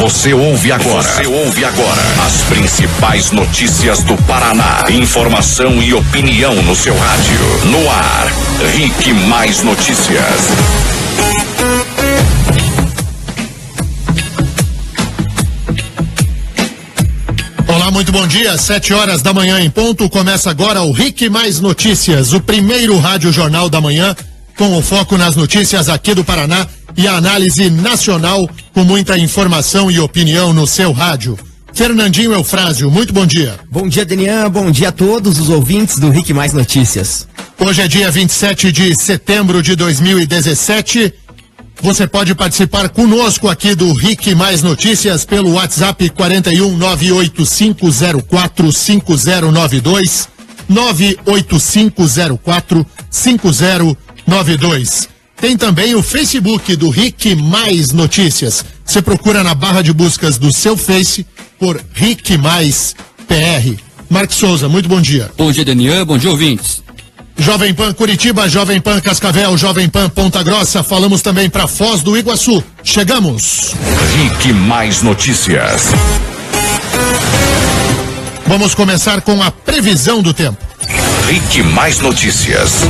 Você ouve agora. As principais notícias do Paraná. Informação e opinião no seu rádio. No ar, RIC Mais Notícias. Olá, muito bom dia. 7h da manhã em ponto. Começa agora o RIC Mais Notícias, o primeiro rádio jornal da manhã com o foco nas notícias aqui do Paraná e a análise nacional com muita informação e opinião no seu rádio. Fernandinho Eufrásio, muito bom dia. Bom dia, Denian. Bom dia a todos os ouvintes do RIC Mais Notícias. Hoje é dia 27 de setembro de 2017. Você pode participar conosco aqui do RIC Mais Notícias pelo WhatsApp 41 98504 5092 98504 5092. Tem também o Facebook do RIC Mais Notícias. Você procura na barra de buscas do seu Face por RIC Mais PR. Marcos Souza, muito bom dia. Bom dia, Denian. Bom dia, ouvintes. Jovem Pan Curitiba, Jovem Pan Cascavel, Jovem Pan Ponta Grossa. Falamos também para Foz do Iguaçu. Chegamos. RIC Mais Notícias. Vamos começar com a previsão do tempo. RIC Mais Notícias.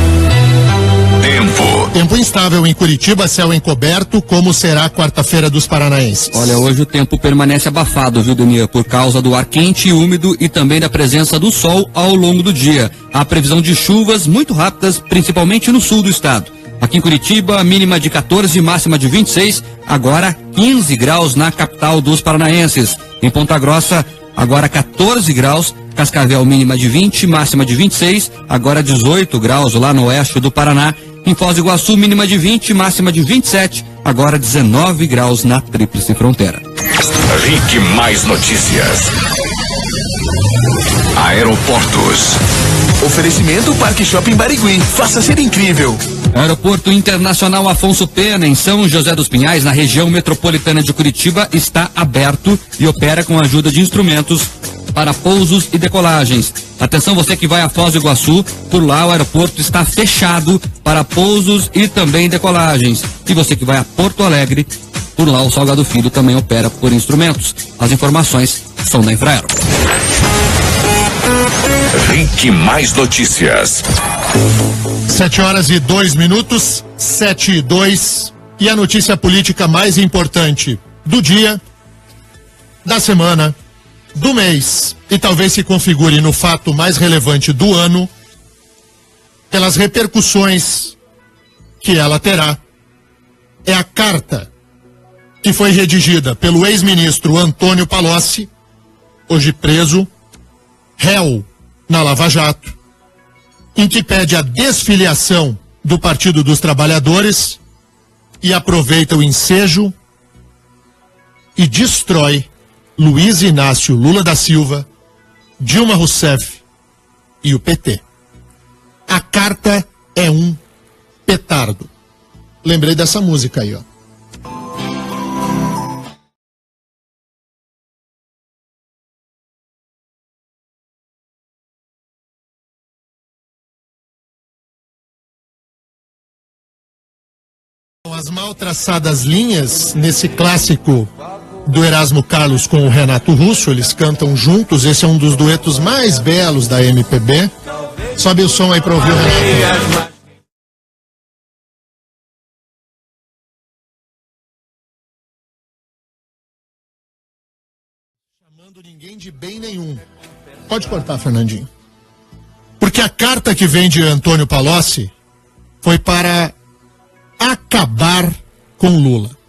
Tempo instável em Curitiba, céu encoberto, como será a quarta-feira dos paranaenses? Olha, hoje o tempo permanece abafado, viu, Denian? Por causa do ar quente e úmido e também da presença do sol ao longo do dia. Há previsão de chuvas muito rápidas, principalmente no sul do estado. Aqui em Curitiba, mínima de 14, máxima de 26, agora 15 graus na capital dos paranaenses. Em Ponta Grossa, agora 14 graus, Cascavel mínima de 20, máxima de 26, agora 18 graus lá no oeste do Paraná. Em Foz do Iguaçu, mínima de 20, máxima de 27, agora 19 graus na Tríplice Fronteira. RIC Mais Notícias. Aeroportos. Oferecimento Parque Shopping Barigui. Faça ser incrível. Aeroporto Internacional Afonso Pena, em São José dos Pinhais, na região metropolitana de Curitiba, está aberto e opera com a ajuda de instrumentos para pousos e decolagens. Atenção, você que vai a Foz do Iguaçu, por lá o aeroporto está fechado para pousos e também decolagens. E você que vai a Porto Alegre, por lá o Salgado Filho também opera por instrumentos. As informações são da Infraero. RIC Mais Notícias. 7h02, 7h02. E a notícia política mais importante do dia, da semana, do mês, e talvez se configure no fato mais relevante do ano, pelas repercussões que ela terá, é a carta que foi redigida pelo ex-ministro Antônio Palocci, hoje preso, réu na Lava Jato, em que pede a desfiliação do Partido dos Trabalhadores e aproveita o ensejo e destrói Luiz Inácio Lula da Silva, Dilma Rousseff e o PT. A carta é um petardo. Lembrei dessa música aí, ó. As mal traçadas linhas nesse clássico do Erasmo Carlos com o Renato Russo, eles cantam juntos, esse é um dos duetos mais belos da MPB. Sobe o som aí pra ouvir o Renato. Chamando ninguém de bem nenhum. Pode cortar, Fernandinho. Porque a carta que vem de Antônio Palocci foi para acabar com Lula.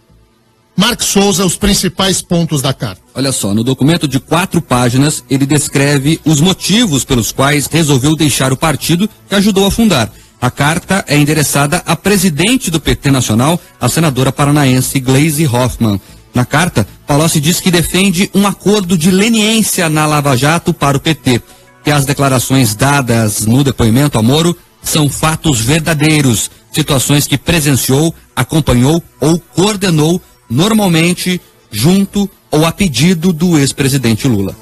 Marcos Souza, os principais pontos da carta. Olha só, no documento de 4 páginas, ele descreve os motivos pelos quais resolveu deixar o partido que ajudou a fundar. A carta é endereçada à presidente do PT Nacional, a senadora paranaense Gleisi Hoffmann. Na carta, Palocci diz que defende um acordo de leniência na Lava Jato para o PT, que as declarações dadas no depoimento a Moro são fatos verdadeiros, situações que presenciou, acompanhou ou coordenou normalmente junto ou a pedido do ex-presidente Lula.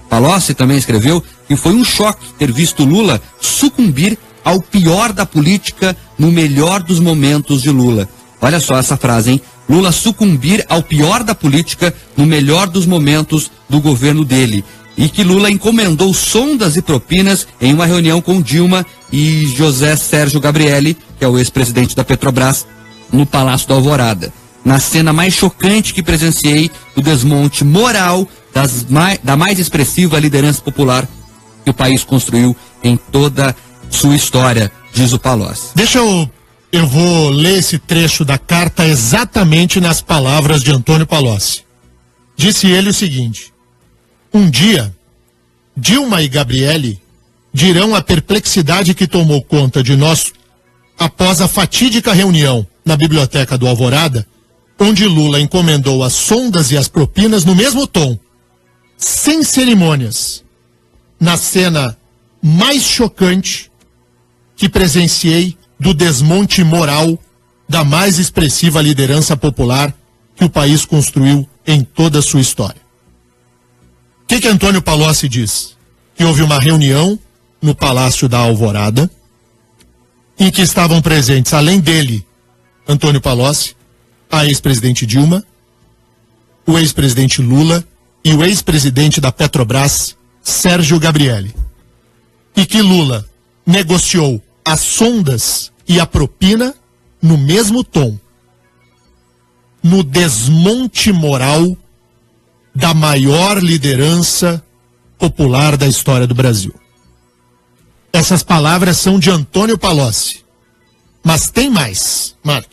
Palocci também escreveu que foi um choque ter visto Lula sucumbir ao pior da política no melhor dos momentos de Lula. Olha só essa frase, hein? Lula sucumbir ao pior da política no melhor dos momentos do governo dele. E que Lula encomendou sondas e propinas em uma reunião com Dilma e José Sérgio Gabrielli, que é o ex-presidente da Petrobras, no Palácio da Alvorada. Na cena mais chocante que presenciei do desmonte moral da mais expressiva liderança popular que o país construiu em toda sua história, diz o Palocci. Eu vou ler esse trecho da carta exatamente nas palavras de Antônio Palocci. Disse ele o seguinte: um dia, Dilma e Gabrielli dirão a perplexidade que tomou conta de nós após a fatídica reunião na biblioteca do Alvorada, onde Lula encomendou as sondas e as propinas no mesmo tom, sem cerimônias, na cena mais chocante que presenciei do desmonte moral da mais expressiva liderança popular que o país construiu em toda a sua história. O que Antônio Palocci diz? Que houve uma reunião no Palácio da Alvorada, em que estavam presentes, além dele, Antônio Palocci, a ex-presidente Dilma, o ex-presidente Lula e o ex-presidente da Petrobras, Sérgio Gabrielli. E que Lula negociou as sondas e a propina no mesmo tom, no desmonte moral da maior liderança popular da história do Brasil. Essas palavras são de Antônio Palocci. Mas tem mais, Mark.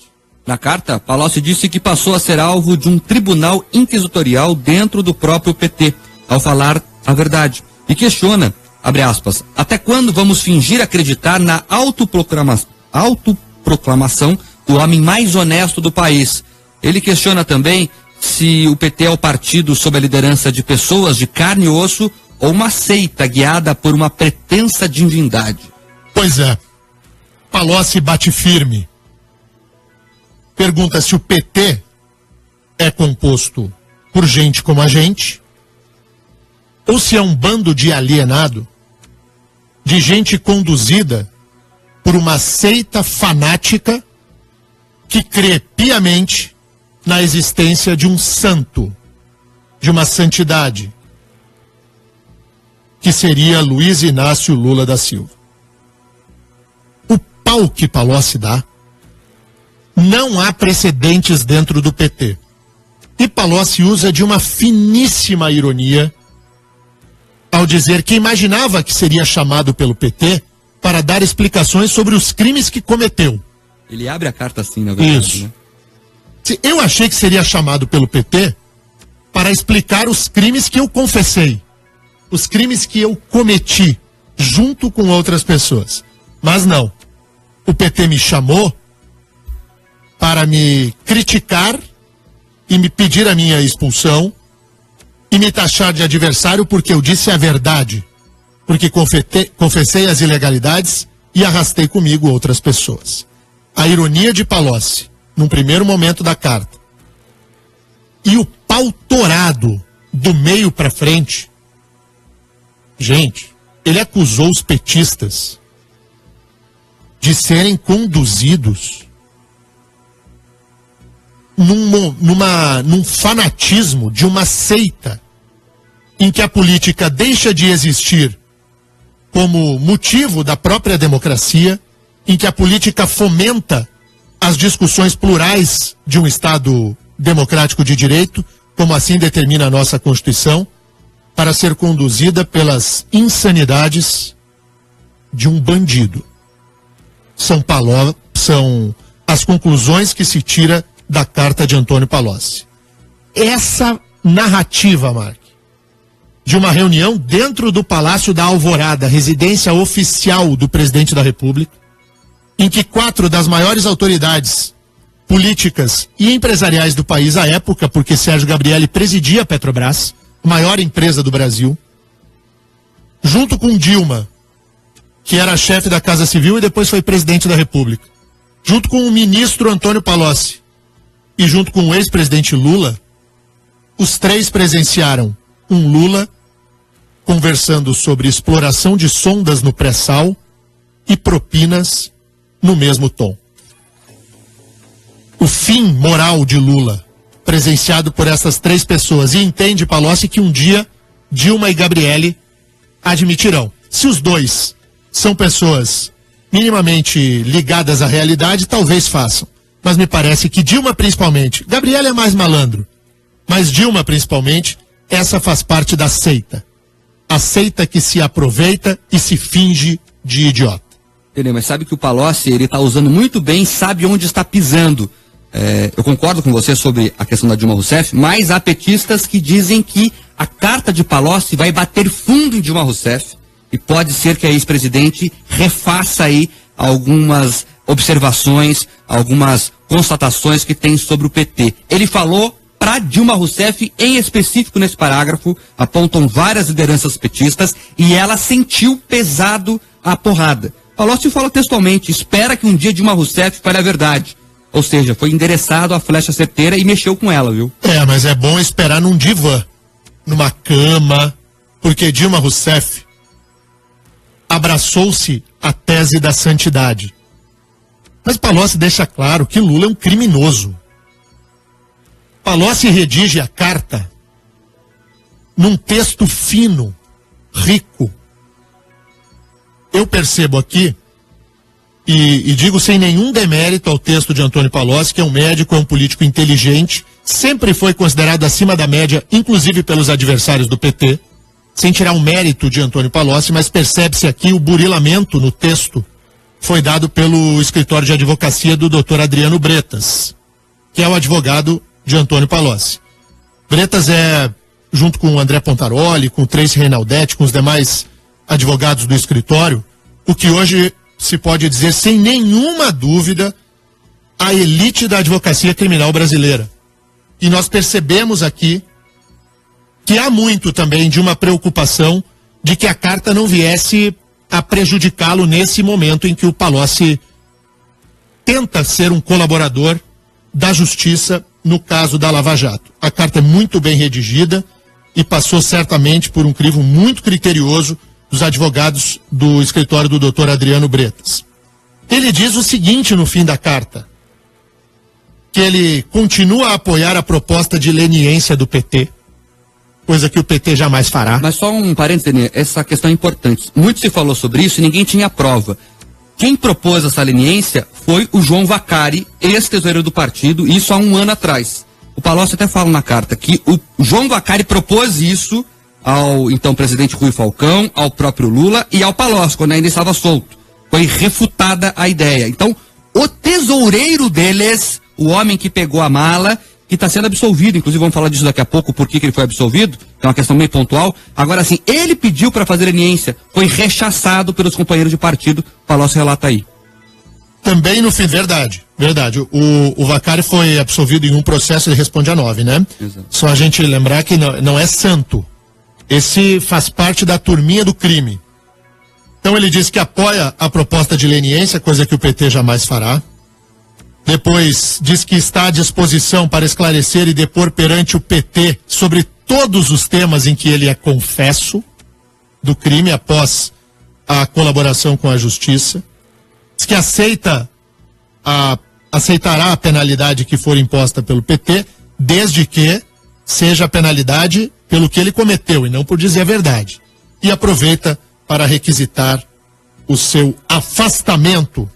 Na carta, Palocci disse que passou a ser alvo de um tribunal inquisitorial dentro do próprio PT, ao falar a verdade. E questiona, abre aspas, até quando vamos fingir acreditar na autoproclamação do homem mais honesto do país? Ele questiona também se o PT é o partido sob a liderança de pessoas de carne e osso ou uma seita guiada por uma pretensa divindade. Pois é. Palocci bate firme. Pergunta se o PT é composto por gente como a gente, ou se é um bando de alienado, de gente conduzida por uma seita fanática que crê piamente na existência de um santo, de uma santidade, que seria Luiz Inácio Lula da Silva. O pau que Palocci dá, não há precedentes dentro do PT. E Palocci usa de uma finíssima ironia ao dizer que imaginava que seria chamado pelo PT para dar explicações sobre os crimes que cometeu. Ele abre a carta assim, na verdade. Isso. Né? Eu achei que seria chamado pelo PT para explicar os crimes que eu confessei, os crimes que eu cometi, junto com outras pessoas. Mas não. O PT me chamou para me criticar e me pedir a minha expulsão e me taxar de adversário porque eu disse a verdade, porque confessei as ilegalidades e arrastei comigo outras pessoas. A ironia de Palocci, num primeiro momento da carta, e o pau torado do meio para frente. Gente, ele acusou os petistas de serem conduzidos num fanatismo de uma seita em que a política deixa de existir como motivo da própria democracia, em que a política fomenta as discussões plurais de um Estado democrático de direito, como assim determina a nossa Constituição, para ser conduzida pelas insanidades de um bandido. São as conclusões que se tira da carta de Antônio Palocci. Essa narrativa, Mark, de uma reunião dentro do Palácio da Alvorada, residência oficial do presidente da República, em que 4 das maiores autoridades políticas e empresariais do país à época, porque Sérgio Gabrielli presidia a Petrobras, maior empresa do Brasil, junto com Dilma, que era chefe da Casa Civil e depois foi presidente da República, junto com o ministro Antônio Palocci e junto com o ex-presidente Lula, os 3 presenciaram um Lula conversando sobre exploração de sondas no pré-sal e propinas no mesmo tom. o fim moral de Lula, presenciado por essas três pessoas, e entende, Palocci, que um dia Dilma e Gabriele admitirão. Se os dois são pessoas minimamente ligadas à realidade, talvez façam. Mas me parece que Dilma principalmente, Gabriele é mais malandro, mas Dilma principalmente, essa faz parte da seita. A seita que se aproveita e se finge de idiota. Entendeu? Mas sabe que o Palocci, ele está usando muito bem, sabe onde está pisando. Eu concordo com você sobre a questão da Dilma Rousseff, mas há petistas que dizem que a carta de Palocci vai bater fundo em Dilma Rousseff e pode ser que a ex-presidente refaça aí algumas observações, algumas constatações que tem sobre o PT. Ele falou para Dilma Rousseff, em específico nesse parágrafo, apontam várias lideranças petistas e ela sentiu pesado a porrada. Palocci fala textualmente, espera que um dia Dilma Rousseff fale a verdade. Ou seja, foi endereçado a flecha certeira e mexeu com ela, viu? Mas é bom esperar num divã, numa cama, porque Dilma Rousseff abraçou-se à tese da santidade. Mas Palocci deixa claro que Lula é um criminoso. Palocci redige a carta num texto fino, rico. Eu percebo aqui, e digo sem nenhum demérito ao texto de Antônio Palocci, que é um médico, é um político inteligente, sempre foi considerado acima da média, inclusive pelos adversários do PT, sem tirar o mérito de Antônio Palocci, mas percebe-se aqui o burilamento no texto foi dado pelo escritório de advocacia do Dr. Adriano Bretas, que é o advogado de Antônio Palocci. Bretas é, junto com o André Pontaroli, com o Tracy Reinaldetti, com os demais advogados do escritório, o que hoje se pode dizer sem nenhuma dúvida a elite da advocacia criminal brasileira. E nós percebemos aqui que há muito também de uma preocupação de que a carta não viesse a prejudicá-lo nesse momento em que o Palocci tenta ser um colaborador da justiça no caso da Lava Jato. A carta é muito bem redigida e passou certamente por um crivo muito criterioso dos advogados do escritório do Dr. Adriano Bretas. Ele diz o seguinte no fim da carta, que ele continua a apoiar a proposta de leniência do PT, coisa que o PT jamais fará. Mas só um parênteses, essa questão é importante. Muito se falou sobre isso e ninguém tinha prova. Quem propôs essa leniência foi o João Vacari, ex-tesoureiro do partido, isso há um ano atrás. O Palocci até fala na carta que o João Vacari propôs isso ao então presidente Rui Falcão, ao próprio Lula e ao Palocci, quando ainda estava solto. Foi refutada a ideia. Então, o tesoureiro deles, o homem que pegou a mala, que está sendo absolvido, inclusive vamos falar disso daqui a pouco, por que ele foi absolvido, é uma questão meio pontual. Agora sim, ele pediu para fazer leniência, foi rechaçado pelos companheiros de partido, o Palocci relata aí. Também no fim, verdade. O Vacari foi absolvido em um processo e responde a 9, né? Exato. Só a gente lembrar que não é santo. Esse faz parte da turminha do crime. Então ele diz que apoia a proposta de leniência, coisa que o PT jamais fará. Depois diz que está à disposição para esclarecer e depor perante o PT sobre todos os temas em que ele é confesso do crime após a colaboração com a justiça. Diz que aceitará a penalidade que for imposta pelo PT, desde que seja a penalidade pelo que ele cometeu e não por dizer a verdade. E aproveita para requisitar o seu afastamento,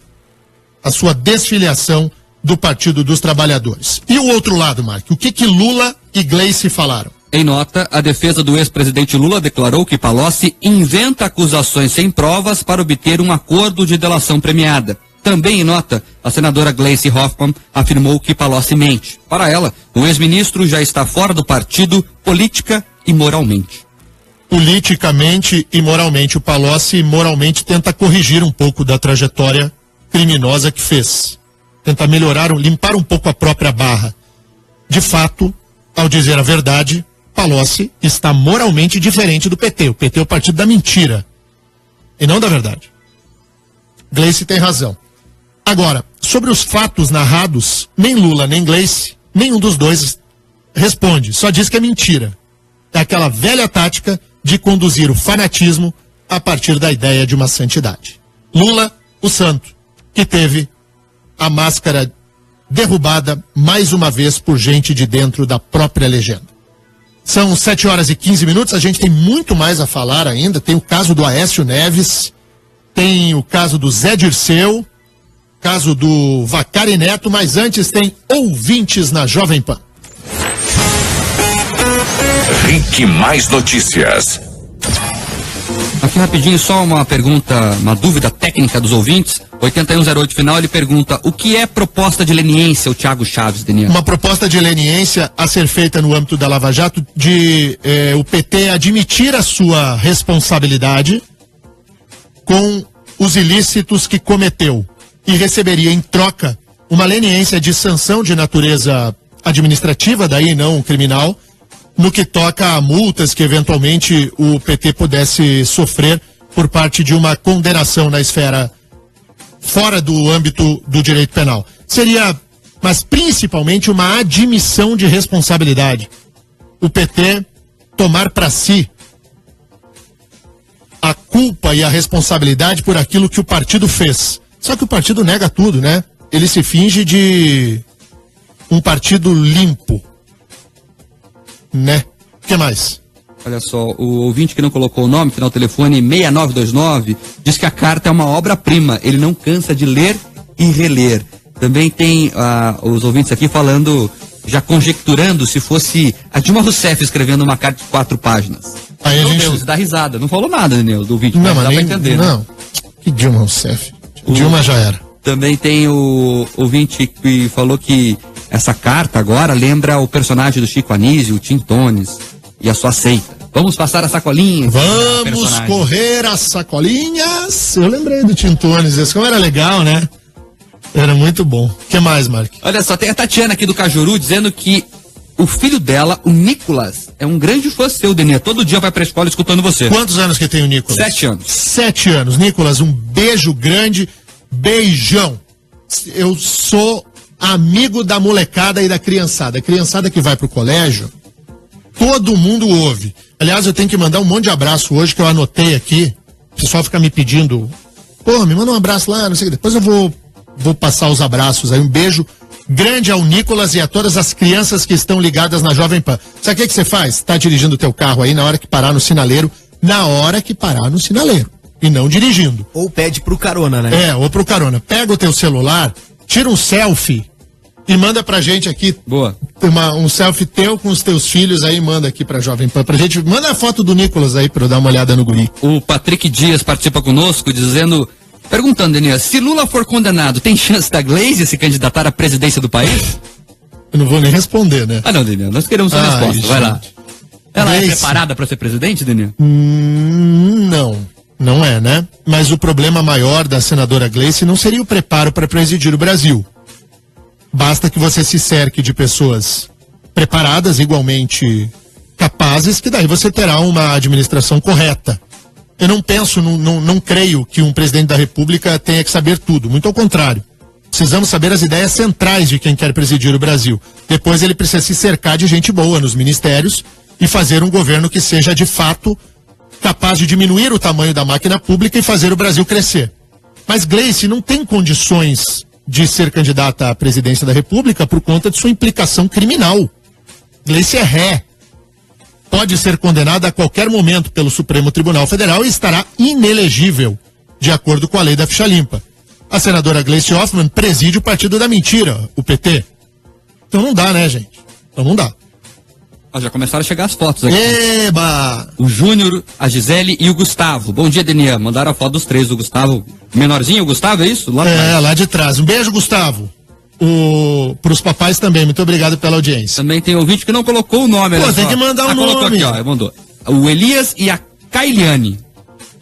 a sua desfiliação do Partido dos Trabalhadores. E o outro lado, Mark, o que Lula e Gleice falaram? Em nota, a defesa do ex-presidente Lula declarou que Palocci inventa acusações sem provas para obter um acordo de delação premiada. Também em nota, a senadora Gleice Hoffmann afirmou que Palocci mente. Para ela, o ex-ministro já está fora do partido política e moralmente. Politicamente e moralmente. O Palocci moralmente tenta corrigir um pouco da trajetória criminosa que fez. Tenta melhorar, limpar um pouco a própria barra. De fato, ao dizer a verdade, Palocci está moralmente diferente do PT. O PT é o partido da mentira e não da verdade. Gleice tem razão. Agora, sobre os fatos narrados, nem Lula nem Gleice, nenhum dos dois responde. Só diz que é mentira. É aquela velha tática de conduzir o fanatismo a partir da ideia de uma santidade. Lula, o santo, que teve a máscara derrubada mais uma vez por gente de dentro da própria legenda. São 7h15, a gente tem muito mais a falar ainda. Tem o caso do Aécio Neves, tem o caso do Zé Dirceu, caso do Vacari Neto, mas antes tem ouvintes na Jovem Pan. RIC Mais Notícias. Aqui rapidinho, só uma pergunta, uma dúvida técnica dos ouvintes. 8108 final, ele pergunta: o que é proposta de leniência, o Thiago Chaves, Daniel? Uma proposta de leniência a ser feita no âmbito da Lava Jato de o PT admitir a sua responsabilidade com os ilícitos que cometeu e receberia em troca uma leniência de sanção de natureza administrativa, daí não criminal, no que toca a multas que eventualmente o PT pudesse sofrer por parte de uma condenação na esfera fora do âmbito do direito penal. Seria, mas principalmente, uma admissão de responsabilidade. O PT tomar para si a culpa e a responsabilidade por aquilo que o partido fez. Só que o partido nega tudo, né? Ele se finge de um partido limpo, né? O que mais? Olha só, o ouvinte que não colocou o nome, final telefone 6929, diz que a carta é uma obra-prima, ele não cansa de ler e reler. Também tem os ouvintes aqui falando, já conjecturando se fosse a Dilma Rousseff escrevendo uma carta de 4 páginas. Aí Meu a gente Deus, dá risada. Não falou nada, Daniel, do ouvinte, não, mas dá nem, pra entender. não. Né? Que Dilma Rousseff? Dilma já era. Também tem o ouvinte que falou que essa carta agora lembra o personagem do Chico Anísio, o Tim Tones, e a sua seita. Vamos passar a sacolinha. Vamos correr as sacolinhas. Eu lembrei do Tintones, esse como era legal, né? Era muito bom. O que mais, Mark? Olha só, tem a Tatiana aqui do Cajuru dizendo que o filho dela, o Nicolas, é um grande fã seu, Denê. Todo dia vai pra escola escutando você. Quantos anos que tem o Nicolas? 7 anos. 7 anos. Nicolas, um beijo grande, beijão. Eu sou amigo da molecada e da criançada. A criançada que vai pro colégio, todo mundo ouve. Aliás, eu tenho que mandar um monte de abraço hoje que eu anotei aqui. O pessoal fica me pedindo, pô, me manda um abraço lá, não sei o que. Depois eu vou passar os abraços aí. Um beijo grande ao Nicolas e a todas as crianças que estão ligadas na Jovem Pan. Sabe o que você faz? Tá dirigindo o teu carro aí na hora que parar no sinaleiro. Na hora que parar no sinaleiro. E não dirigindo. Ou pede pro carona, né? Ou pro carona. Pega o teu celular, tira um selfie e manda pra gente aqui. Boa. Um selfie teu com os teus filhos aí, manda aqui pra Jovem Pan pra gente. Manda a foto do Nicolas aí pra eu dar uma olhada no guri. O Patrick Dias participa conosco perguntando, Daniel, se Lula for condenado, tem chance da Gleisi se candidatar à presidência do país? Eu não vou nem responder, né? Ah, não, Daniel, nós queremos a resposta. Vai lá. Ela Gleisi. é preparada pra ser presidente, Daniel? Não é, né? Mas o problema maior da senadora Gleisi não seria o preparo para presidir o Brasil. Basta que você se cerque de pessoas preparadas, igualmente capazes, que daí você terá uma administração correta. Eu não penso, não creio que um presidente da República tenha que saber tudo. Muito ao contrário. Precisamos saber as ideias centrais de quem quer presidir o Brasil. Depois ele precisa se cercar de gente boa nos ministérios e fazer um governo que seja, de fato, capaz de diminuir o tamanho da máquina pública e fazer o Brasil crescer. Mas Gleisi não tem condições de ser candidata à presidência da República por conta de sua implicação criminal. Gleisi é ré. Pode ser condenada a qualquer momento pelo Supremo Tribunal Federal e estará inelegível, de acordo com a lei da ficha limpa. A senadora Gleisi Hoffmann preside o Partido da Mentira, o PT. Então não dá, né, gente? Então não dá. Já começaram a chegar as fotos aqui. Eba! O Júnior, a Gisele e o Gustavo. Bom dia, Denian. Mandaram a foto dos 3 do Gustavo. Menorzinho, o Gustavo, é isso? Lá de trás. Um beijo, Gustavo. Pros papais também. Muito obrigado pela audiência. Também tem ouvinte que não colocou o nome. Pô, tem que mandar o nome. Colocou aqui, ó. Mandou. O Elias e a Kailiane.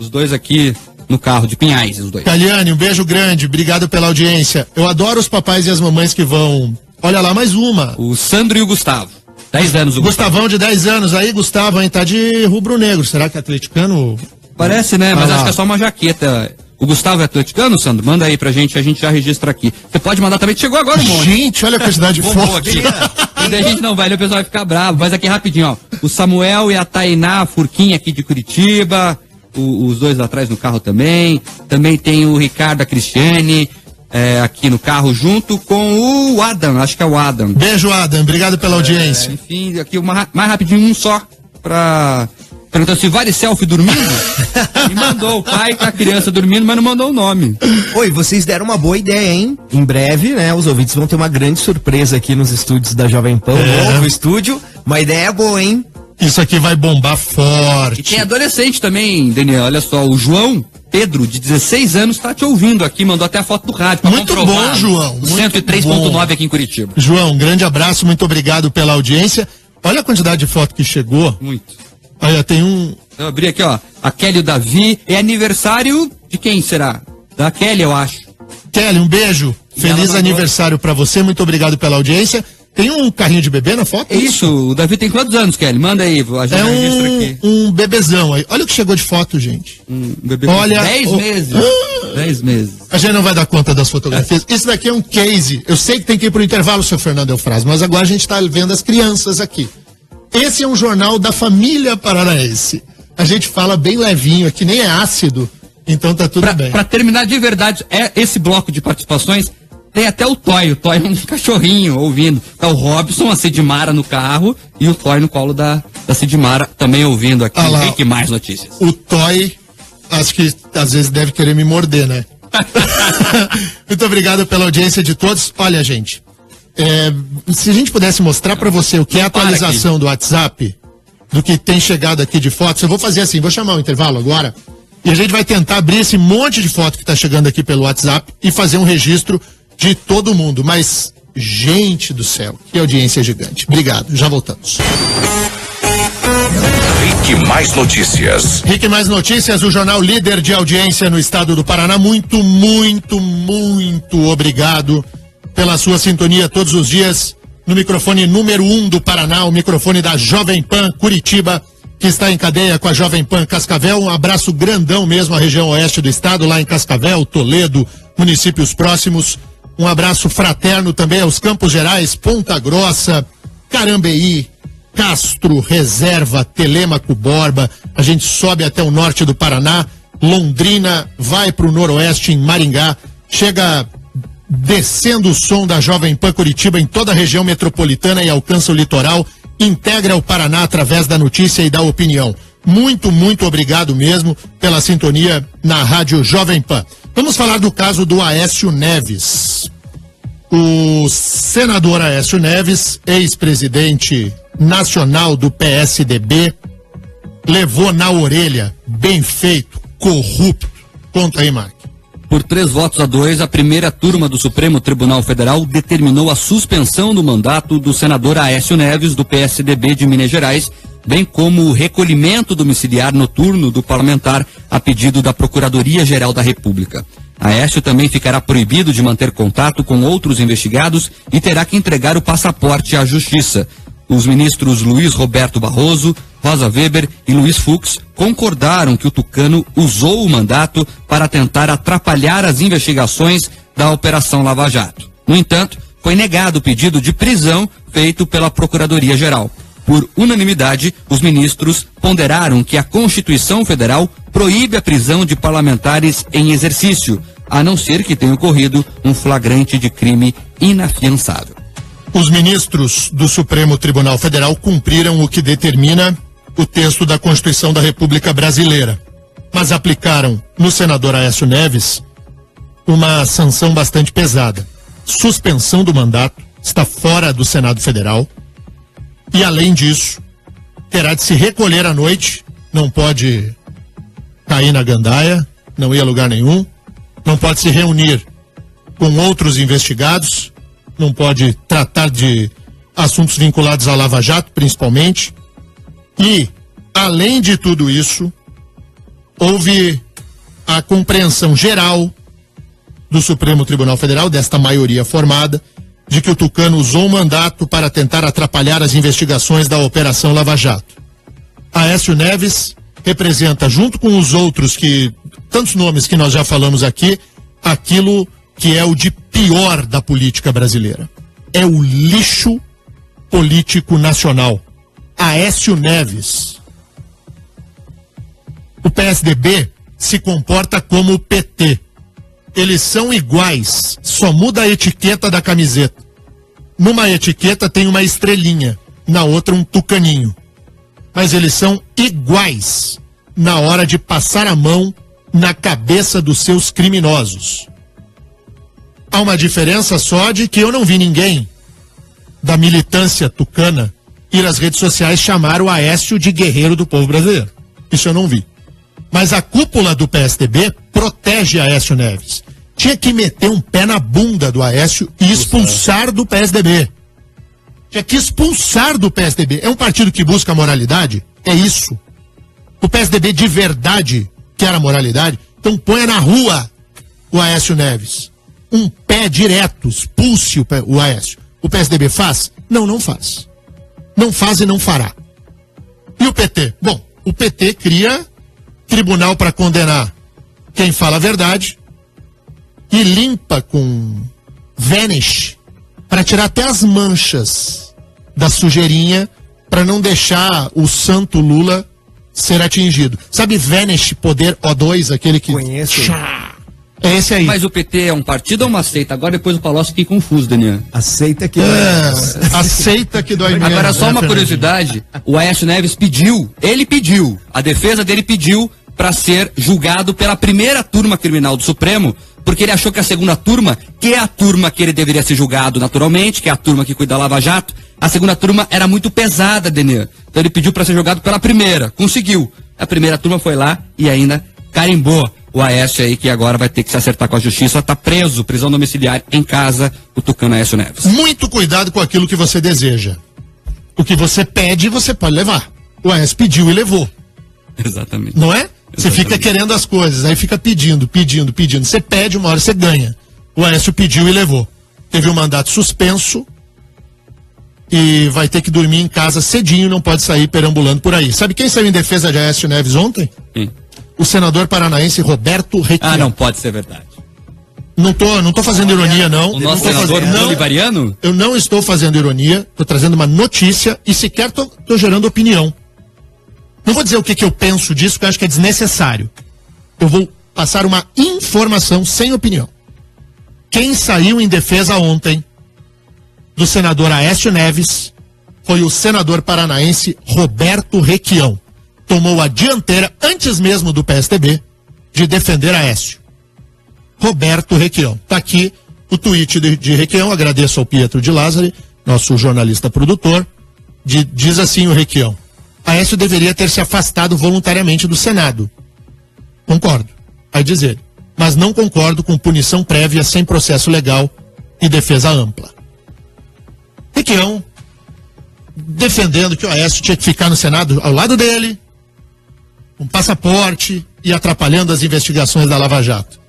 Os dois aqui no carro de Pinhais, os dois. Kailiane, um beijo grande. Obrigado pela audiência. Eu adoro os papais e as mamães que vão. Olha lá, mais uma. O Sandro e o Gustavo. 10 anos o Gustavão de 10 anos aí, Gustavo, hein? Tá de rubro-negro. Será que é atleticano? Parece, né? Mas acho que é só uma jaqueta. O Gustavo é atleticano, Sandro? Manda aí pra gente, a gente já registra aqui. Você pode mandar também, chegou agora um monte. Gente, olha a quantidade de fotos. E daí a gente não vai ler, o pessoal vai ficar bravo. Mas aqui rapidinho, ó. O Samuel e a Tainá, a Furquinha aqui de Curitiba. Os dois lá atrás no carro também. Também tem o Ricardo, a Cristiane. aqui no carro junto com o Adam, acho que é o Adam. Beijo, Adam, obrigado pela audiência. Enfim, aqui mais rapidinho, um só, pra... Perguntou se vale selfie dormindo. E mandou o pai com a criança dormindo, mas não mandou o nome. Oi, vocês deram uma boa ideia, hein? Em breve, né, os ouvintes vão ter uma grande surpresa aqui nos estúdios da Jovem Pan, novo estúdio. Uma ideia boa, hein? Isso aqui vai bombar forte. E tem adolescente também, Daniel, olha só, o João Pedro, de 16 anos, tá te ouvindo aqui, mandou até a foto do rádio. Muito bom, João. 103.9 aqui em Curitiba. João, um grande abraço, muito obrigado pela audiência. Olha a quantidade de foto que chegou. Muito. Olha, tem um... Eu abri aqui, ó, a Kelly e o Davi, é aniversário de quem será? Da Kelly, eu acho. Kelly, um beijo. Feliz aniversário pra você, muito obrigado pela audiência. Tem um carrinho de bebê na foto? Isso, o Davi tem quantos anos, Kelly? Manda aí, a gente registra aqui. Um bebezão aí. Olha o que chegou de foto, gente. Um bebê Olha, 10 meses. 10 meses. A gente não vai dar conta das fotografias. Isso daqui é um case. Eu sei que tem que ir pro intervalo, seu Fernando Eufrásio, mas agora a gente tá vendo as crianças aqui. Esse é um jornal da família paranaense. A gente fala bem levinho aqui, nem é ácido, então tá tudo bem. Pra terminar de verdade, esse bloco de participações, tem até o Toy é um cachorrinho ouvindo. Tá o Robson, a Sidmara no carro e o Toy no colo da Sidmara também ouvindo aqui. Tem que mais notícias. O Toy, acho que às vezes deve querer me morder, né? Muito obrigado pela audiência de todos. Olha, gente, se a gente pudesse mostrar para você o que é a atualização do WhatsApp, do que tem chegado aqui de fotos, eu vou fazer assim, vou chamar o intervalo agora e a gente vai tentar abrir esse monte de foto que tá chegando aqui pelo WhatsApp e fazer um registro de todo mundo. Mas, gente do céu, que audiência gigante. Obrigado, já voltamos. Rick Mais Notícias. Rick Mais Notícias, o jornal líder de audiência no estado do Paraná. Muito, muito, muito obrigado pela sua sintonia todos os dias no microfone número 1 do Paraná, o microfone da Jovem Pan Curitiba, que está em cadeia com a Jovem Pan Cascavel. Um abraço grandão mesmo à região oeste do estado, lá em Cascavel, Toledo, municípios próximos. Um abraço fraterno também aos Campos Gerais, Ponta Grossa, Carambeí, Castro, Reserva, Telêmaco, Borba. A gente sobe até o norte do Paraná, Londrina, vai para o noroeste em Maringá, chega descendo o som da Jovem Pan Curitiba em toda a região metropolitana e alcança o litoral, integra o Paraná através da notícia e da opinião. Muito, muito obrigado mesmo pela sintonia na Rádio Jovem Pan. Vamos falar do caso do Aécio Neves. O senador Aécio Neves, ex-presidente nacional do PSDB, levou na orelha, bem feito, corrupto. Conta aí, Mark. Por 3-2, a primeira turma do Supremo Tribunal Federal determinou a suspensão do mandato do senador Aécio Neves, do PSDB de Minas Gerais, bem como o recolhimento domiciliar noturno do parlamentar a pedido da Procuradoria-Geral da República. Aécio também ficará proibido de manter contato com outros investigados e terá que entregar o passaporte à Justiça. Os ministros Luiz Roberto Barroso, Rosa Weber e Luiz Fux concordaram que o tucano usou o mandato para tentar atrapalhar as investigações da Operação Lava Jato. No entanto, foi negado o pedido de prisão feito pela Procuradoria-Geral. Por unanimidade, os ministros ponderaram que a Constituição Federal proíbe a prisão de parlamentares em exercício, a não ser que tenha ocorrido um flagrante de crime inafiançável. Os ministros do Supremo Tribunal Federal cumpriram o que determina o texto da Constituição da República Brasileira, mas aplicaram no senador Aécio Neves uma sanção bastante pesada. Suspensão do mandato, está fora do Senado Federal e, além disso, terá de se recolher à noite, não pode cair na gandaia, não ir a lugar nenhum, não pode se reunir com outros investigados, não pode tratar de assuntos vinculados à Lava Jato, principalmente. E, além de tudo isso, houve a compreensão geral do Supremo Tribunal Federal, desta maioria formada, de que o tucano usou o mandato para tentar atrapalhar as investigações da Operação Lava Jato. Aécio Neves representa, junto com os outros tantos nomes que nós já falamos aqui, aquilo que é o de pior da política brasileira. É o lixo político nacional. Aécio Neves. O PSDB se comporta como o PT. eles são iguais, só muda a etiqueta da camiseta. Numa etiqueta tem uma estrelinha, na outra um tucaninho. Mas eles são iguais na hora de passar a mão na cabeça dos seus criminosos. Há uma diferença só de que eu não vi ninguém da militância tucana ir às redes sociais chamar o Aécio de guerreiro do povo brasileiro. Isso eu não vi. Mas a cúpula do PSDB protege Aécio Neves. Tinha que meter um pé na bunda do Aécio e expulsar do PSDB. Tinha que expulsar do PSDB. É um partido que busca a moralidade? É isso. O PSDB de verdade quer a moralidade? Então ponha na rua o Aécio Neves. Um pé direto, expulse o Aécio. O PSDB faz? Não, não faz. Não faz e não fará. E o PT? Bom, o PT cria tribunal para condenar quem fala a verdade e limpa com Vanish para tirar até as manchas da sujeirinha para não deixar o santo Lula ser atingido. Sabe Vanish Poder O2, aquele que... Conheço. É esse aí. Mas o PT é um partido ou uma seita? Agora depois o Palocci fiquei confuso, Daniel. Aceita que aceita que dói menos. Agora só né, uma Fernandinho? curiosidade, o Aécio Neves pediu, a defesa dele pediu para ser julgado pela primeira turma criminal do Supremo, porque ele achou que a segunda turma, que é a turma que ele deveria ser julgado naturalmente, que é a turma que cuida da Lava Jato, a segunda turma era muito pesada, Daniel. Então ele pediu para ser julgado pela primeira, conseguiu. A primeira turma foi lá e ainda carimbou o Aécio aí, que agora vai ter que se acertar com a justiça, tá preso, prisão domiciliar em casa, o tucano Aécio Neves. Muito cuidado com aquilo que você deseja. O que você pede, você pode levar. O Aécio pediu e levou. Exatamente. Não é? Você Exatamente. fica querendo as coisas, aí fica pedindo. Você pede, uma hora você ganha. O Aécio pediu e levou. Teve um mandato suspenso e vai ter que dormir em casa cedinho, não pode sair perambulando por aí. Sabe quem saiu em defesa de Aécio Neves ontem? Sim. O senador paranaense Roberto Requião. Ah, não pode ser verdade. Não tô fazendo ironia, não. O nosso Não tô senador fazendo- não, bolivariano? eu não estou fazendo ironia, estou trazendo uma notícia e sequer tô gerando opinião. Não vou dizer o que eu penso disso, porque eu acho que é desnecessário. Eu vou passar uma informação sem opinião. Quem saiu em defesa ontem do senador Aécio Neves foi o senador paranaense Roberto Requião. Tomou a dianteira, antes mesmo do PSDB, de defender Aécio. Roberto Requião. Está aqui o tweet de Requião, agradeço ao Pietro de Lázari, nosso jornalista produtor, diz assim o Requião: Aécio deveria ter se afastado voluntariamente do Senado. Concordo, vai dizer, mas não concordo com punição prévia sem processo legal e defesa ampla. Requião defendendo que o Aécio tinha que ficar no Senado ao lado dele, com passaporte e atrapalhando as investigações da Lava Jato.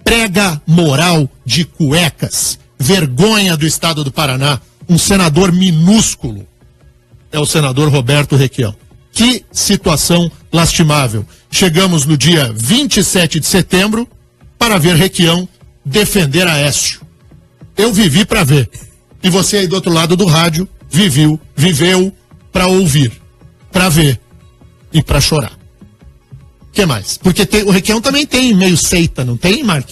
Prega moral de cuecas, vergonha do estado do Paraná, um senador minúsculo. É o senador Roberto Requião. Que situação lastimável. Chegamos no dia 27 de setembro para ver Requião defender Aécio. Eu vivi para ver. E você aí do outro lado do rádio viveu para ouvir, para ver e para chorar. O que mais? Porque o Requião também tem meio seita, não tem, Mark?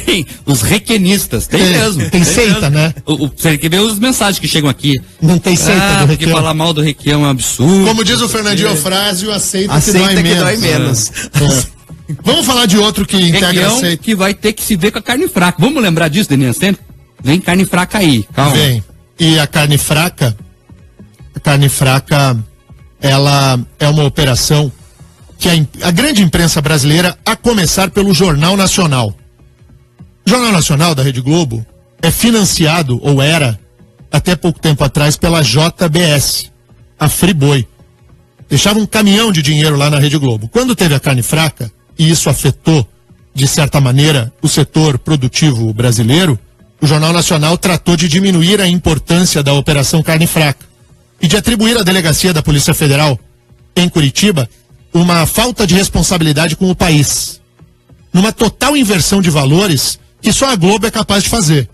Tem, os requenistas, tem mesmo. Tem seita, mesmo. né? Você quer ver os mensagens que chegam aqui. Não tem seita do porque Requião. falar mal do Requião é um absurdo. Como diz o Fernandinho Eufrásio, aceita que Aceita que dói dói menos. menos. Vamos falar de outro que integra a Requião seita. que vai ter que se ver com a carne fraca. Vamos lembrar disso, Deninha, sempre? Vem carne fraca aí, calma. Vem. E a carne fraca, ela é uma operação que a grande imprensa brasileira, a começar pelo Jornal Nacional. O Jornal Nacional da Rede Globo é financiado, ou era, até pouco tempo atrás, pela JBS, a Friboi. Deixava um caminhão de dinheiro lá na Rede Globo. Quando teve a carne fraca, e isso afetou, de certa maneira, o setor produtivo brasileiro, o Jornal Nacional tratou de diminuir a importância da Operação Carne Fraca e de atribuir à Delegacia da Polícia Federal, em Curitiba, uma falta de responsabilidade com o país. Numa total inversão de valores que só a Globo é capaz de fazer.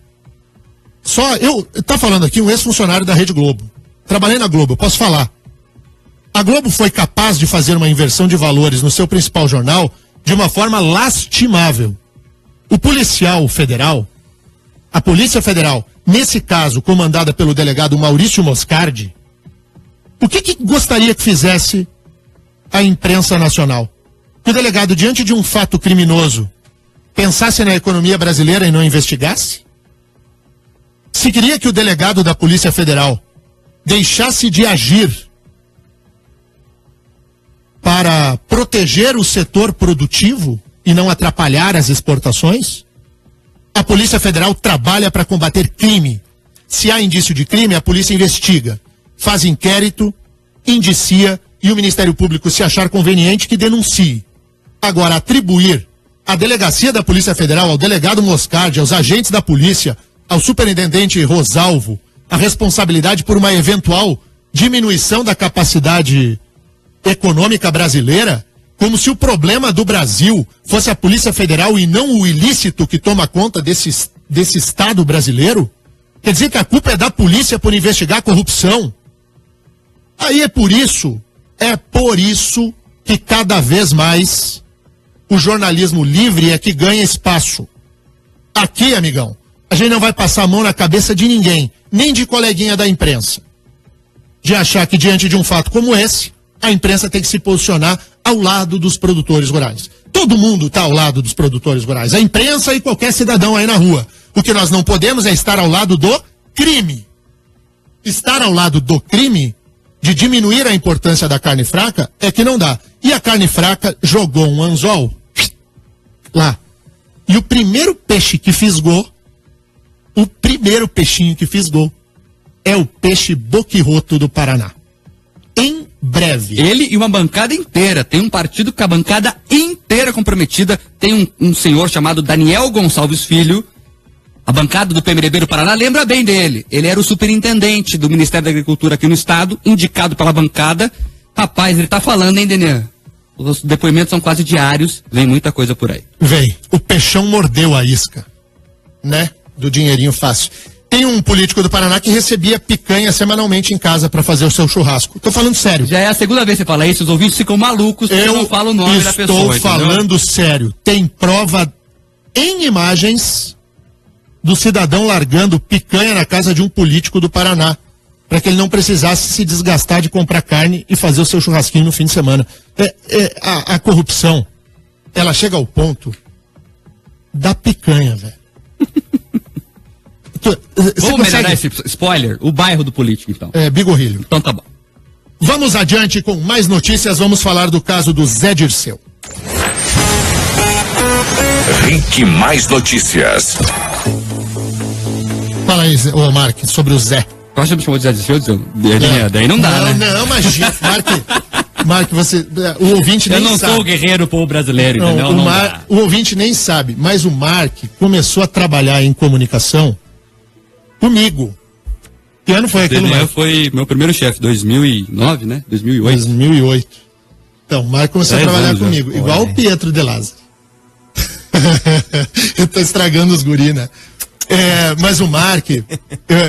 Tá falando aqui um ex-funcionário da Rede Globo. Trabalhei na Globo, eu posso falar. A Globo foi capaz de fazer uma inversão de valores no seu principal jornal de uma forma lastimável. O policial federal, a Polícia Federal, nesse caso comandada pelo delegado Maurício Moscardi, o que gostaria que fizesse a imprensa nacional? Que o delegado, diante de um fato criminoso, pensasse na economia brasileira e não investigasse? Se queria que o delegado da Polícia Federal deixasse de agir para proteger o setor produtivo e não atrapalhar as exportações? A Polícia Federal trabalha para combater crime. Se há indício de crime, a polícia investiga, faz inquérito, indicia e o Ministério Público, se achar conveniente, que denuncie. Agora, atribuir à delegacia da Polícia Federal, ao delegado Moscardi, aos agentes da polícia, ao superintendente Rosalvo, a responsabilidade por uma eventual diminuição da capacidade econômica brasileira, como se o problema do Brasil fosse a Polícia Federal e não o ilícito que toma conta desse Estado brasileiro? Quer dizer que a culpa é da polícia por investigar a corrupção? Aí é por isso que cada vez mais o jornalismo livre é que ganha espaço. Aqui, amigão, a gente não vai passar a mão na cabeça de ninguém, nem de coleguinha da imprensa, de achar que diante de um fato como esse, a imprensa tem que se posicionar ao lado dos produtores rurais. Todo mundo está ao lado dos produtores rurais, a imprensa e qualquer cidadão aí na rua. O que nós não podemos é estar ao lado do crime. Estar ao lado do crime, de diminuir a importância da carne fraca, é que não dá. E a carne fraca jogou um anzol lá. E o primeiro peixe que fisgou, o primeiro peixinho que fisgou, é o peixe boquirroto do Paraná. Em breve. Ele e uma bancada inteira. Tem um partido com a bancada inteira comprometida. Tem um senhor chamado Daniel Gonçalves Filho. A bancada do PMDB do Paraná lembra bem dele. Ele era o superintendente do Ministério da Agricultura aqui no estado, indicado pela bancada. Rapaz, ele tá falando, hein, Daniel? Os depoimentos são quase diários. Vem muita coisa por aí. Vem. O peixão mordeu a isca, né? Do dinheirinho fácil. Tem um político do Paraná que recebia picanha semanalmente em casa para fazer o seu churrasco. Tô falando sério. Já é a segunda vez que você fala isso, os ouvintes ficam malucos porque eu não falo o nome da pessoa. Estou falando sério. Tem prova em imagens do cidadão largando picanha na casa de um político do Paraná, para que ele não precisasse se desgastar de comprar carne e fazer o seu churrasquinho no fim de semana. A corrupção, ela chega ao ponto da picanha, velho. Vamos melhorar esse spoiler? O bairro do político, então. Bigorrilho. Então tá bom. Vamos adiante com mais notícias. Vamos falar do caso do Zé Dirceu. Rick Mais Notícias. Fala aí, Mark, sobre o Zé. Eu acho que me chamou de Zé Dirceu. Daí não dá, né? Não, imagina. Mark, você. O ouvinte nem sabe. Eu não sou o guerreiro povo brasileiro, entendeu? O ouvinte nem sabe, mas o Mark começou a trabalhar em comunicação comigo. Que ano foi aquilo, Mark? Foi meu primeiro chefe, 2009, né? 2008. 2008. Então, o Mark começou a trabalhar comigo, igual o Pietro De Lázaro. Eu tô estragando os guri, né? Mas o Mark,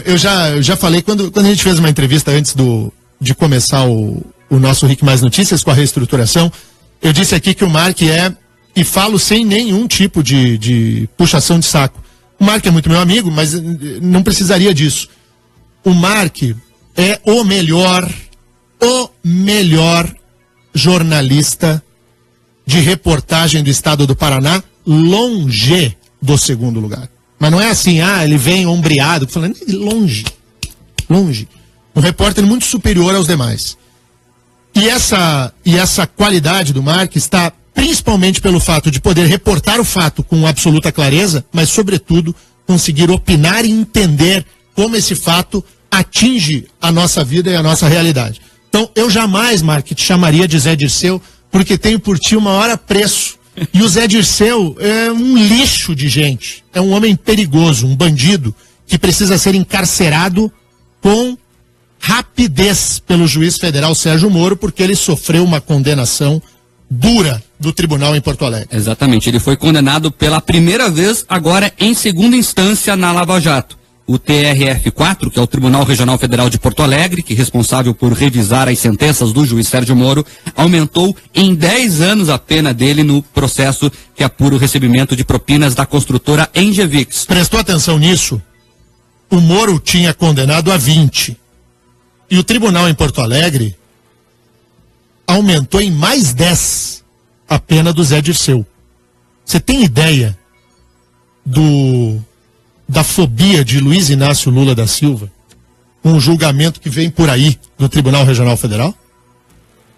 eu já falei, quando a gente fez uma entrevista antes de começar o nosso Rick Mais Notícias com a reestruturação, eu disse aqui que o Mark e falo sem nenhum tipo de puxação de saco. O Mark é muito meu amigo, mas não precisaria disso. O Mark é o melhor jornalista de reportagem do estado do Paraná, longe do segundo lugar. Mas não é assim, ele vem ombreado, falando, longe. Um repórter muito superior aos demais. E essa qualidade do Mark está principalmente pelo fato de poder reportar o fato com absoluta clareza, mas, sobretudo, conseguir opinar e entender como esse fato atinge a nossa vida e a nossa realidade. Então, eu jamais, Mark, te chamaria de Zé Dirceu, porque tenho por ti o maior apreço. E o Zé Dirceu é um lixo de gente. É um homem perigoso, um bandido, que precisa ser encarcerado com rapidez pelo juiz federal Sérgio Moro, porque ele sofreu uma condenação dura do tribunal em Porto Alegre. Exatamente, ele foi condenado pela primeira vez, agora em segunda instância na Lava Jato. o TRF4, que é o Tribunal Regional Federal de Porto Alegre, que é responsável por revisar as sentenças do juiz Sérgio Moro, aumentou em 10 anos a pena dele no processo que apura o recebimento de propinas da construtora Engevix. Prestou atenção nisso? O Moro tinha condenado a 20. E o tribunal em Porto Alegre aumentou em mais 10 a pena do Zé Dirceu. Você tem ideia da fobia de Luiz Inácio Lula da Silva? Um julgamento que vem por aí do Tribunal Regional Federal?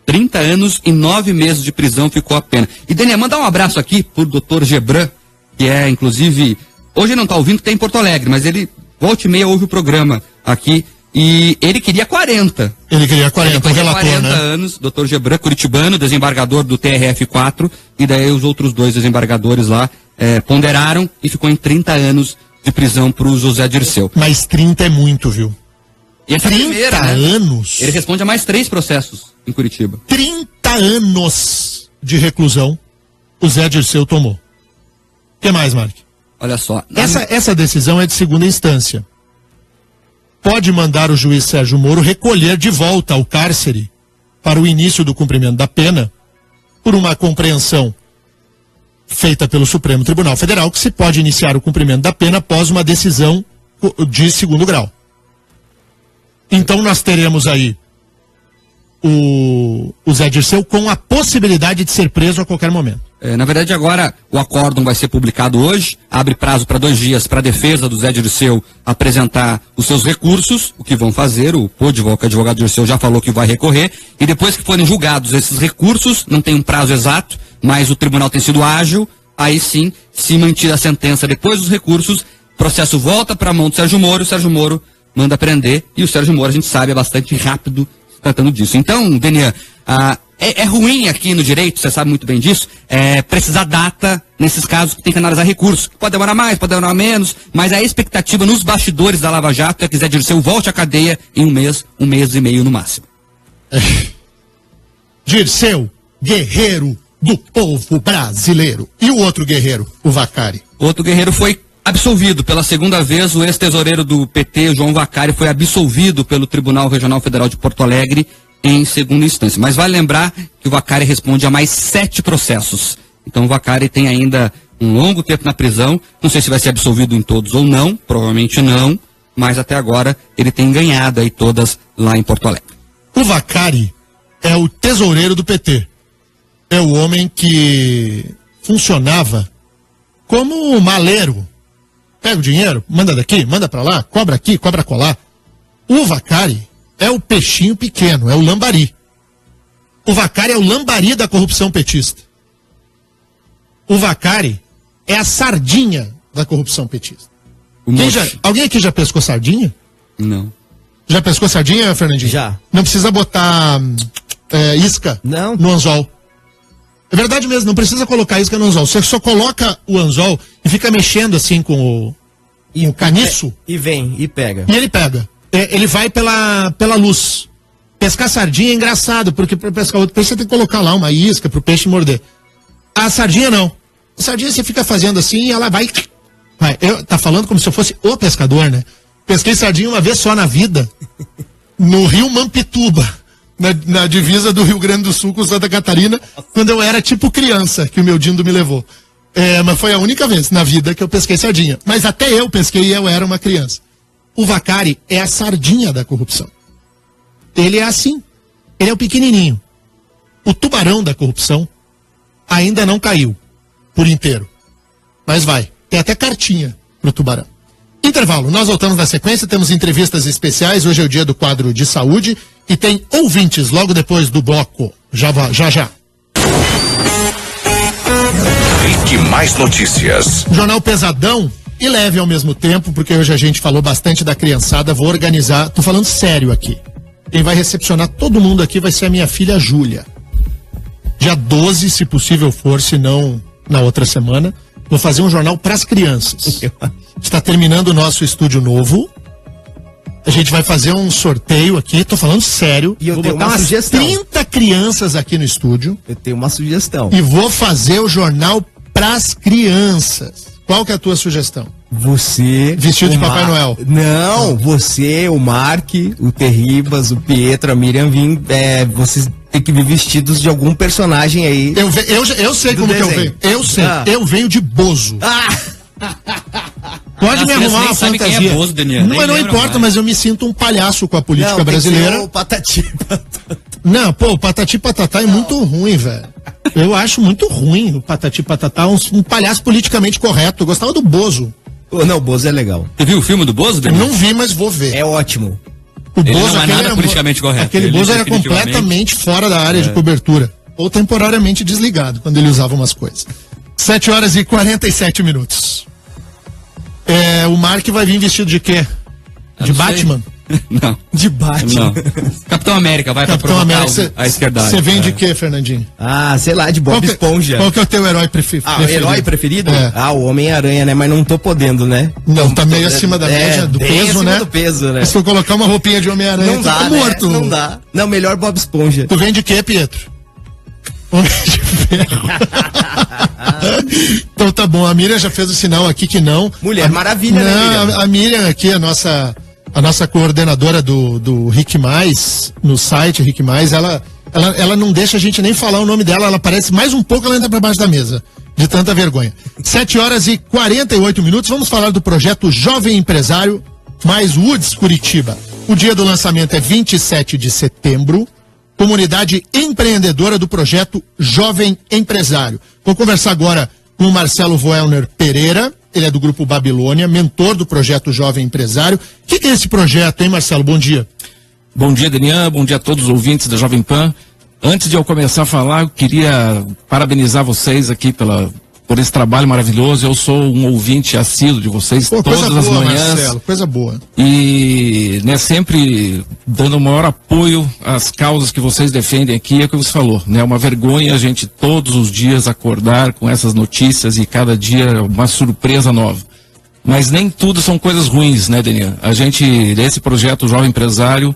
30 anos e 9 meses de prisão ficou a pena. E, Daniel, mandar um abraço aqui pro doutor Gebran, que é, inclusive, hoje não tá ouvindo, que tem em Porto Alegre, mas ele volta e meia ouve o programa aqui, e ele queria 40. Ele queria 40, o relator, 40 né? anos, doutor Gebran, curitibano, desembargador do TRF4, e daí os outros 2 desembargadores lá ponderaram e ficou em 30 anos de prisão pro José Dirceu. Mas 30 é muito, viu? E essa 30 primeira, né? anos? Ele responde a mais 3 processos em Curitiba. 30 anos de reclusão o Zé Dirceu tomou. O que mais, Mark? Olha só. Essa decisão é de segunda instância. Pode mandar o juiz Sérgio Moro recolher de volta ao cárcere para o início do cumprimento da pena por uma compreensão feita pelo Supremo Tribunal Federal que se pode iniciar o cumprimento da pena após uma decisão de segundo grau. Então nós teremos aí o Zé Dirceu com a possibilidade de ser preso a qualquer momento. Na verdade, agora o acórdão vai ser publicado hoje, abre prazo para 2 dias para a defesa do Zé Dirceu apresentar os seus recursos, o que vão fazer, o Podivol, que é advogado Dirceu, já falou que vai recorrer, e depois que forem julgados esses recursos, não tem um prazo exato, mas o tribunal tem sido ágil, aí sim, se manter a sentença depois dos recursos, o processo volta para a mão do Sérgio Moro, o Sérgio Moro manda prender, e o Sérgio Moro, a gente sabe, é bastante rápido tratando disso. Então, Denian, é ruim aqui no direito, você sabe muito bem disso, precisar data nesses casos que tem que analisar recursos. Pode demorar mais, pode demorar menos, mas a expectativa nos bastidores da Lava Jato é que Zé Dirceu volte à cadeia em um mês e meio no máximo. Dirceu, guerreiro do povo brasileiro. E o outro guerreiro, o Vacari? Outro guerreiro foi absolvido pela segunda vez, o ex-tesoureiro do PT, João Vacari, foi absolvido pelo Tribunal Regional Federal de Porto Alegre em segunda instância. Mas vale lembrar que o Vacari responde a mais 7 processos. Então o Vacari tem ainda um longo tempo na prisão, não sei se vai ser absolvido em todos ou não, provavelmente não, mas até agora ele tem ganhado aí todas lá em Porto Alegre. O Vacari é o tesoureiro do PT. É o homem que funcionava como maleiro. Pega o dinheiro, manda daqui, manda pra lá, cobra aqui, cobra colar. O Vacari é o peixinho pequeno, é o lambari. O Vacari é o lambari da corrupção petista. O Vacari é a sardinha da corrupção petista. Alguém aqui já pescou sardinha? Não. Já pescou sardinha, Fernandinho? Já. Não precisa botar isca no anzol. É verdade mesmo, não precisa colocar isca no anzol. Você só coloca o anzol e fica mexendo assim com o caniço. E vem, e pega. E ele pega. Ele vai pela luz. Pescar sardinha é engraçado, porque para pescar outro peixe você tem que colocar lá uma isca pro peixe morder. A sardinha não. A sardinha você fica fazendo assim e ela vai. Tá falando como se eu fosse o pescador, né? Pesquei sardinha uma vez só na vida, no Rio Mampituba. Na divisa do Rio Grande do Sul com Santa Catarina, quando eu era tipo criança, que o meu Dindo me levou. Mas foi a única vez na vida que eu pesquei sardinha. Mas até eu pesquei e eu era uma criança. O Vacari é a sardinha da corrupção. Ele é assim. Ele é o pequenininho. O tubarão da corrupção ainda não caiu por inteiro. Mas vai. Tem até cartinha pro tubarão. Intervalo. Nós voltamos na sequência. Temos entrevistas especiais. Hoje é o dia do quadro de saúde. E tem ouvintes logo depois do bloco. Já. Rick Mais Notícias. Jornal pesadão e leve ao mesmo tempo, porque hoje a gente falou bastante da criançada. Vou organizar, tô falando sério aqui. Quem vai recepcionar todo mundo aqui vai ser a minha filha Júlia. Dia 12, se possível for, se não na outra semana, vou fazer um jornal para as crianças. Está terminando o nosso estúdio novo. A gente vai fazer um sorteio aqui, tô falando sério. E eu vou tenho botar uma umas sugestão. 30 crianças aqui no estúdio. Eu tenho uma sugestão. E vou fazer o jornal pras crianças. Qual que é a tua sugestão? Você... Vestido de Papai Noel. Não, você, o Mark, o Terribas, o Pietro, a Miriam, vocês têm que vir vestidos de algum personagem aí. Eu sei como desenho. que eu venho. Eu sei. Eu venho de Bozo. Pode me arrumar uma fantasia. Quem é Bozo, Daniel? Não importa, mas eu me sinto um palhaço com a política brasileira. O Patati. Não, pô, o Patati Patatá é muito ruim, velho. Eu acho muito ruim o Patati Patatá, um palhaço politicamente correto. Eu gostava do Bozo. Não, o Bozo é legal. Você viu o filme do Bozo, Eu Daniel? não vi, mas vou ver. É ótimo. O Ele Bozo, não é nada politicamente correto. Aquele Ele Bozo era definitivamente- completamente fora da área de cobertura. Ou temporariamente desligado, quando ele usava umas coisas. 7h47. O Mark vai vir vestido de quê? Eu De não sei. Batman? Não. De Batman. Não. Capitão América vai Capitão pra provocar América. a esquerdade. Você vem de quê, Fernandinho? Ah, sei lá, de Bob Esponja. Qual que é o teu herói preferido? O herói preferido? É. O Homem-Aranha, né? Mas não tô podendo, né? Não, tá meio acima da média do bem peso, acima né? do peso, né? Se eu colocar uma roupinha de Homem-Aranha, Não tu dá, tá né? morto. Não dá. Não, melhor Bob Esponja. Tu vem de quê, Pietro? Homem de ferro. Então tá bom, a Miriam já fez o sinal aqui que não. Mulher Maravilha, né, Não, Miriam? a Miriam aqui, a nossa coordenadora do Rick Mais, no site Rick Mais, ela não deixa a gente nem falar o nome dela, ela aparece mais um pouco, ela entra pra baixo da mesa, de tanta vergonha. 7h48, vamos falar do projeto Jovem Empresário mais Woods Curitiba. O dia do lançamento é 27 de setembro. Comunidade empreendedora do projeto Jovem Empresário. Vou conversar agora com o Marcelo Voelner Pereira, ele é do Grupo Babilônia, mentor do projeto Jovem Empresário. O que é esse projeto, hein, Marcelo? Bom dia. Bom dia, Daniel. Bom dia a todos os ouvintes da Jovem Pan. Antes de eu começar a falar, eu queria parabenizar vocês aqui por esse trabalho maravilhoso. Eu sou um ouvinte assíduo de vocês todas as manhãs. Marcelo, coisa boa. E sempre dando o maior apoio às causas que vocês defendem aqui, é o que você falou, né? É uma vergonha a gente todos os dias acordar com essas notícias e cada dia uma surpresa nova. Mas nem tudo são coisas ruins, né, Daniel? Esse projeto Jovem Empresário,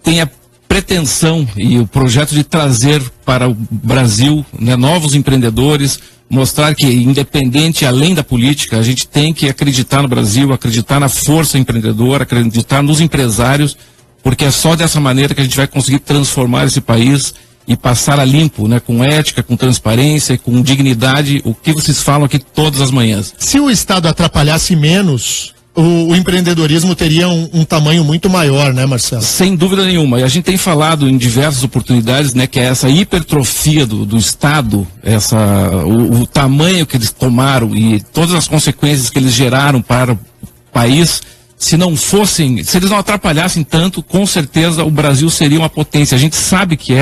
tem a pretensão e o projeto de trazer para o Brasil, né, novos empreendedores, mostrar que independente, além da política, a gente tem que acreditar no Brasil, acreditar na força empreendedora, acreditar nos empresários, porque é só dessa maneira que a gente vai conseguir transformar esse país e passar a limpo, né, com ética, com transparência, com dignidade, o que vocês falam aqui todas as manhãs. Se o Estado atrapalhasse menos, o empreendedorismo teria um tamanho muito maior, né, Marcelo? Sem dúvida nenhuma. E a gente tem falado em diversas oportunidades, né, que é essa hipertrofia do Estado, o tamanho que eles tomaram e todas as consequências que eles geraram para o país. Se eles não atrapalhassem tanto, com certeza o Brasil seria uma potência. A gente sabe que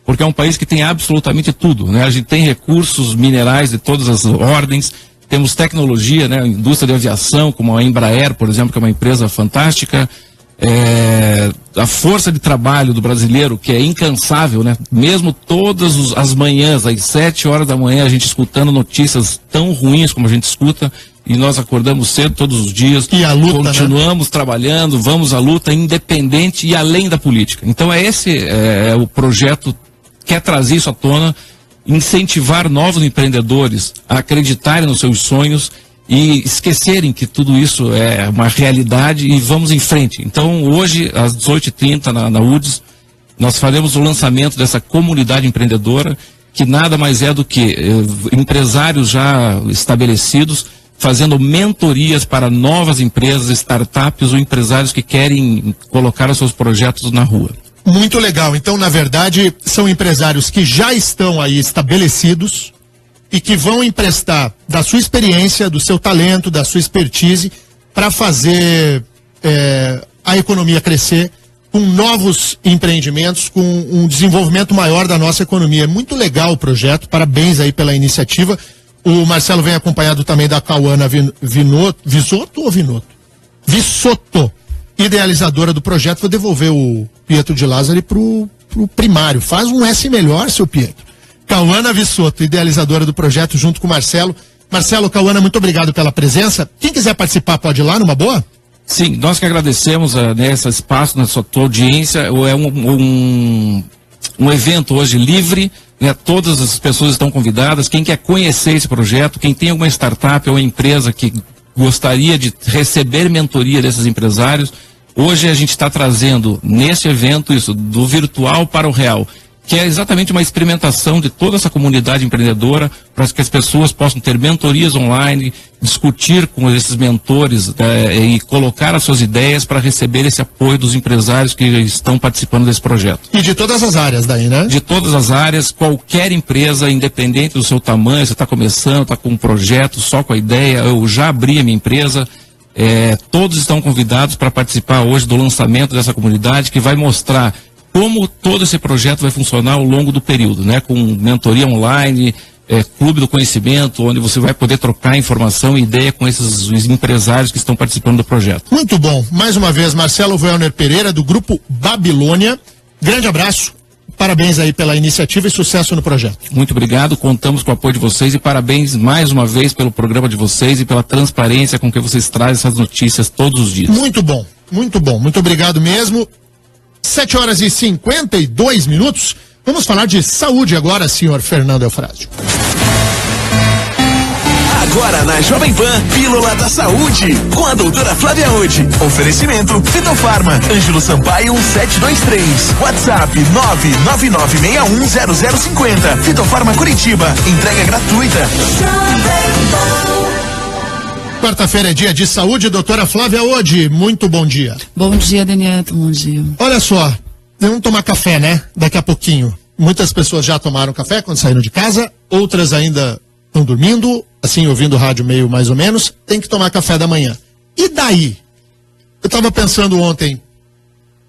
porque é um país que tem absolutamente tudo, né? A gente tem recursos minerais de todas as ordens, temos tecnologia, né? Indústria de aviação, como a Embraer, por exemplo, que é uma empresa fantástica. A força de trabalho do brasileiro, que é incansável, né? Mesmo todas as manhãs, às 7 horas da manhã, a gente escutando notícias tão ruins como a gente escuta, e nós acordamos cedo todos os dias, e a luta, continuamos trabalhando, vamos à luta independente e além da política. Então o projeto quer trazer isso à tona, incentivar novos empreendedores a acreditarem nos seus sonhos e esquecerem que tudo isso é uma realidade e vamos em frente. Então, hoje, às 18h30, na UDS, nós faremos o lançamento dessa comunidade empreendedora, que nada mais é do que empresários já estabelecidos, fazendo mentorias para novas empresas, startups ou empresários que querem colocar os seus projetos na rua. Muito legal. Então, na verdade, são empresários que já estão aí estabelecidos e que vão emprestar da sua experiência, do seu talento, da sua expertise para fazer a economia crescer com novos empreendimentos, com um desenvolvimento maior da nossa economia. É muito legal o projeto, parabéns aí pela iniciativa. O Marcelo vem acompanhado também da Cauana Vissotto, idealizadora do projeto. Vou devolver o Pietro de Lázari pro primário. Faz um S melhor, seu Pietro. Cauana Vissotto, idealizadora do projeto, junto com o Marcelo. Marcelo, Cauana, muito obrigado pela presença. Quem quiser participar pode ir lá, numa boa? Sim, nós que agradecemos nesse espaço, na sua audiência. É um evento hoje livre, né? Todas as pessoas estão convidadas. Quem quer conhecer esse projeto, quem tem alguma startup ou empresa que gostaria de receber mentoria desses empresários. Hoje a gente está trazendo nesse evento isso, do virtual para o real, que é exatamente uma experimentação de toda essa comunidade empreendedora, para que as pessoas possam ter mentorias online, discutir com esses mentores e colocar as suas ideias para receber esse apoio dos empresários que estão participando desse projeto. E de todas as áreas daí, né? De todas as áreas, qualquer empresa, independente do seu tamanho, você está começando, está com um projeto, só com a ideia, eu já abri a minha empresa, todos estão convidados para participar hoje do lançamento dessa comunidade, que vai mostrar como todo esse projeto vai funcionar ao longo do período, né? Com mentoria online, clube do conhecimento, onde você vai poder trocar informação e ideia com esses os empresários que estão participando do projeto. Muito bom. Mais uma vez, Marcelo Welner Pereira, do Grupo Babilônia. Grande abraço. Parabéns aí pela iniciativa e sucesso no projeto. Muito obrigado, contamos com o apoio de vocês e parabéns mais uma vez pelo programa de vocês e pela transparência com que vocês trazem essas notícias todos os dias. Muito bom, muito bom. Muito obrigado mesmo. 7h52. Vamos falar de saúde agora, senhor Fernando Eufrásio. Agora na Jovem Pan, Pílula da Saúde, com a doutora Flávia Ode. Oferecimento Fitofarma, Ângelo Sampaio 1723. WhatsApp 999610050. Fitofarma Curitiba, entrega gratuita. Quarta-feira é dia de saúde, doutora Flávia Ode, muito bom dia. Bom dia, Daniel, bom dia. Olha só, vamos tomar café, né? Daqui a pouquinho. Muitas pessoas já tomaram café quando saíram de casa, outras ainda estão dormindo, assim, ouvindo rádio meio mais ou menos, tem que tomar café da manhã. E daí? Eu estava pensando ontem,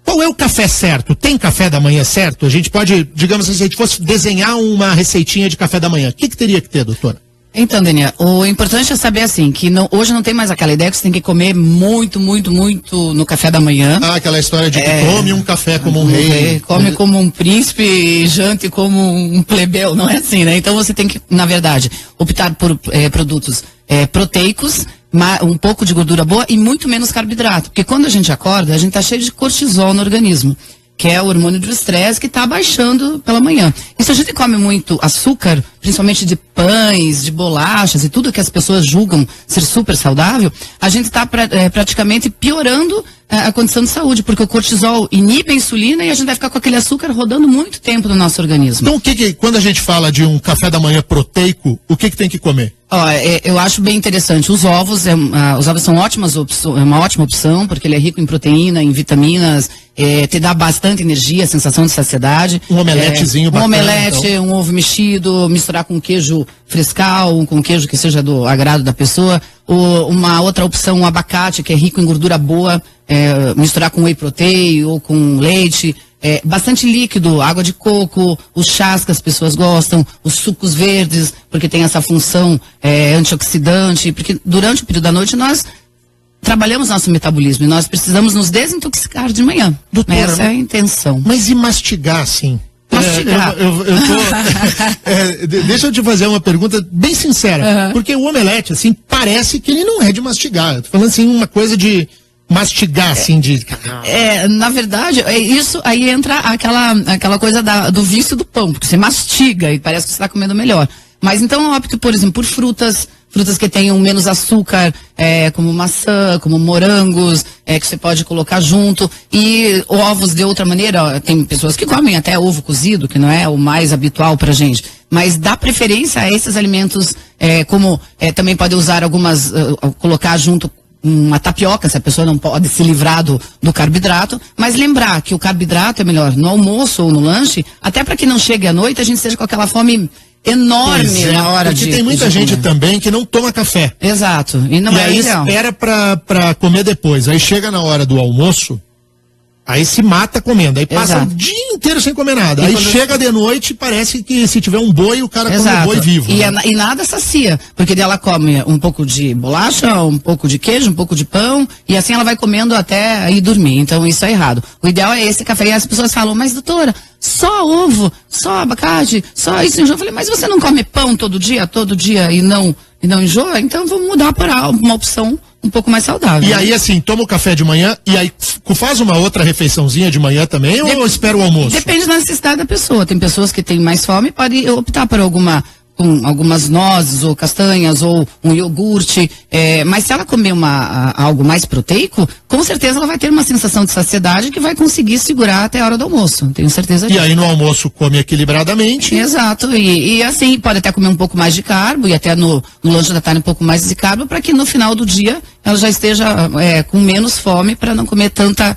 qual é o café certo? Tem café da manhã certo? A gente pode, digamos assim, se a gente fosse desenhar uma receitinha de café da manhã, o que teria que ter, doutora? Então, Daniel, o importante é saber assim, que hoje não tem mais aquela ideia que você tem que comer muito no café da manhã. Ah, aquela história de que come um café como um rei. Come como um príncipe e jante como um plebeu, não é assim, né? Então você tem que, na verdade, optar por produtos proteicos, um pouco de gordura boa e muito menos carboidrato. Porque quando a gente acorda, a gente tá cheio de cortisol no organismo, que é o hormônio do estresse que está baixando pela manhã. E se a gente come muito açúcar, principalmente de pães, de bolachas e tudo que as pessoas julgam ser super saudável, a gente está praticamente piorando a condição de saúde, porque o cortisol inibe a insulina e a gente vai ficar com aquele açúcar rodando muito tempo no nosso organismo. Então, quando a gente fala de um café da manhã proteico, o que tem que comer? Eu acho bem interessante. Os ovos, os ovos são uma ótima opção, porque ele é rico em proteína, em vitaminas, te dá bastante energia, sensação de saciedade. Um omeletezinho bacana. Um omelete, então. Um ovo mexido, misturar com queijo frescal, com queijo que seja do agrado da pessoa. Uma outra opção, um abacate, que é rico em gordura boa, misturar com whey protein ou com leite. Bastante líquido, água de coco, os chás que as pessoas gostam, os sucos verdes, porque tem essa função antioxidante, porque durante o período da noite nós trabalhamos nosso metabolismo e nós precisamos nos desintoxicar de manhã. Doutora, essa é a intenção. Mas e mastigar, assim? Mastigar. Deixa eu te fazer uma pergunta bem sincera, porque o omelete, assim, parece que ele não é de mastigar. Eu tô falando assim, uma coisa de mastigar, assim, de... na verdade, isso aí entra aquela coisa do vício do pão, porque você mastiga e parece que você está comendo melhor. Mas então eu opto, por exemplo, por frutas que tenham menos açúcar, como maçã, como morangos, que você pode colocar junto. E ovos de outra maneira, tem pessoas que comem até ovo cozido, que não é o mais habitual pra gente. Mas dá preferência a esses alimentos, como também pode usar colocar junto uma tapioca, se a pessoa não pode se livrar do carboidrato, mas lembrar que o carboidrato é melhor no almoço ou no lanche, até para que não chegue à noite a gente esteja com aquela fome enorme na hora porque tem muita gente comer. Também que não toma café. Exato. E não aí espera pra comer depois. Aí chega na hora do almoço, aí se mata comendo. Aí passa o dia inteiro sem comer nada. Aí chega de noite, parece que se tiver um boi, o cara come o boi vivo. E nada sacia. Porque daí ela come um pouco de bolacha, um pouco de queijo, um pouco de pão, e assim ela vai comendo até ir dormir. Então isso é errado. O ideal é esse café. E as pessoas falam, mas doutora, só ovo, só abacate, só isso. Eu falei, mas você não come pão todo dia e não enjoa? Então vamos mudar para uma opção um pouco mais saudável. E aí, assim, toma o café de manhã e aí faz uma outra refeiçãozinha de manhã também ou espera o almoço? Depende da necessidade da pessoa. Tem pessoas que têm mais fome e podem optar por alguma com algumas nozes ou castanhas ou um iogurte, mas se ela comer algo mais proteico, com certeza ela vai ter uma sensação de saciedade que vai conseguir segurar até a hora do almoço, tenho certeza disso. E aí no almoço come equilibradamente. Exato, e assim, pode até comer um pouco mais de carbo e até no lanche da tarde um pouco mais de carbo, para que no final do dia ela já esteja com menos fome, para não comer tanta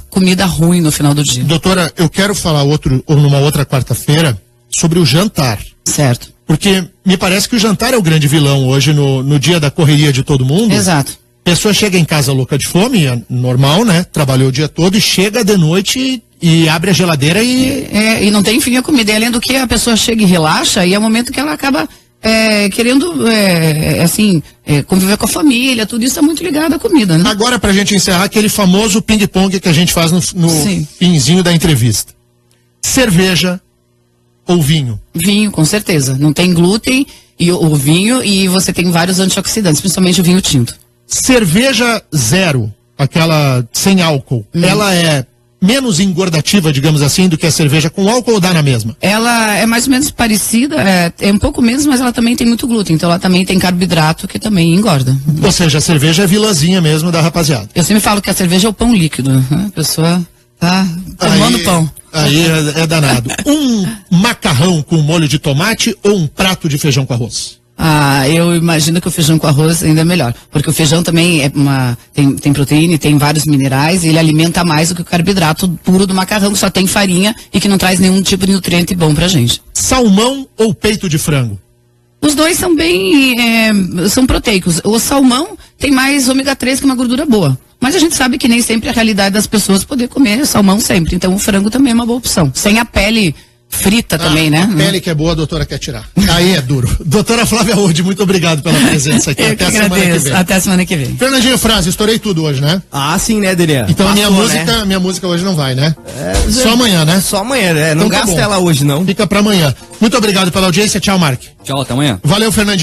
comida ruim no final do dia. Doutora, eu quero falar numa outra quarta-feira sobre o jantar. Certo. Porque me parece que o jantar é o grande vilão hoje no dia da correria de todo mundo. Exato. A pessoa chega em casa louca de fome, é normal, né? Trabalhou o dia todo e chega de noite e abre a geladeira e não tem fim a comida. E além do que a pessoa chega e relaxa, e é o momento que ela acaba querendo, conviver com a família, tudo isso é muito ligado à comida, né? Agora, pra gente encerrar, aquele famoso ping-pong que a gente faz no finzinho da entrevista. Cerveja ou vinho? Vinho, com certeza. Não tem glúten e o vinho, e você tem vários antioxidantes, principalmente o vinho tinto. Cerveja zero, aquela sem álcool, ela é menos engordativa, digamos assim, do que a cerveja com álcool, ou dá na mesma? Ela é mais ou menos parecida, é um pouco menos, mas ela também tem muito glúten, então ela também tem carboidrato que também engorda. Ou seja, a cerveja é vilãzinha mesmo da rapaziada. Eu sempre falo que a cerveja é o pão líquido, né? A pessoa tá tomando pão. Aí é danado. Um macarrão com molho de tomate ou um prato de feijão com arroz? Eu imagino que o feijão com arroz ainda é melhor, porque o feijão também tem proteína e tem vários minerais, e ele alimenta mais do que o carboidrato puro do macarrão, que só tem farinha e que não traz nenhum tipo de nutriente bom pra gente. Salmão ou peito de frango? Os dois são são proteicos. O salmão tem mais ômega 3, que é uma gordura boa. Mas a gente sabe que nem sempre é a realidade das pessoas poder comer salmão sempre. Então o frango também é uma boa opção. Sem a pele frita também, né? A pele que é boa, a doutora quer tirar. Aí é duro. Doutora Flávia Wood, muito obrigado pela presença aqui. Até a semana que vem. Até a semana que vem. Fernandinho Frase, estourei tudo hoje, né? Sim, né, Adriano? Então minha música hoje não vai, né? Só amanhã, né? Só amanhã, né? Não então, gasta ela hoje, não. Fica pra amanhã. Muito obrigado pela audiência. Tchau, Mark. Tchau, até amanhã. Valeu, Fernandinho.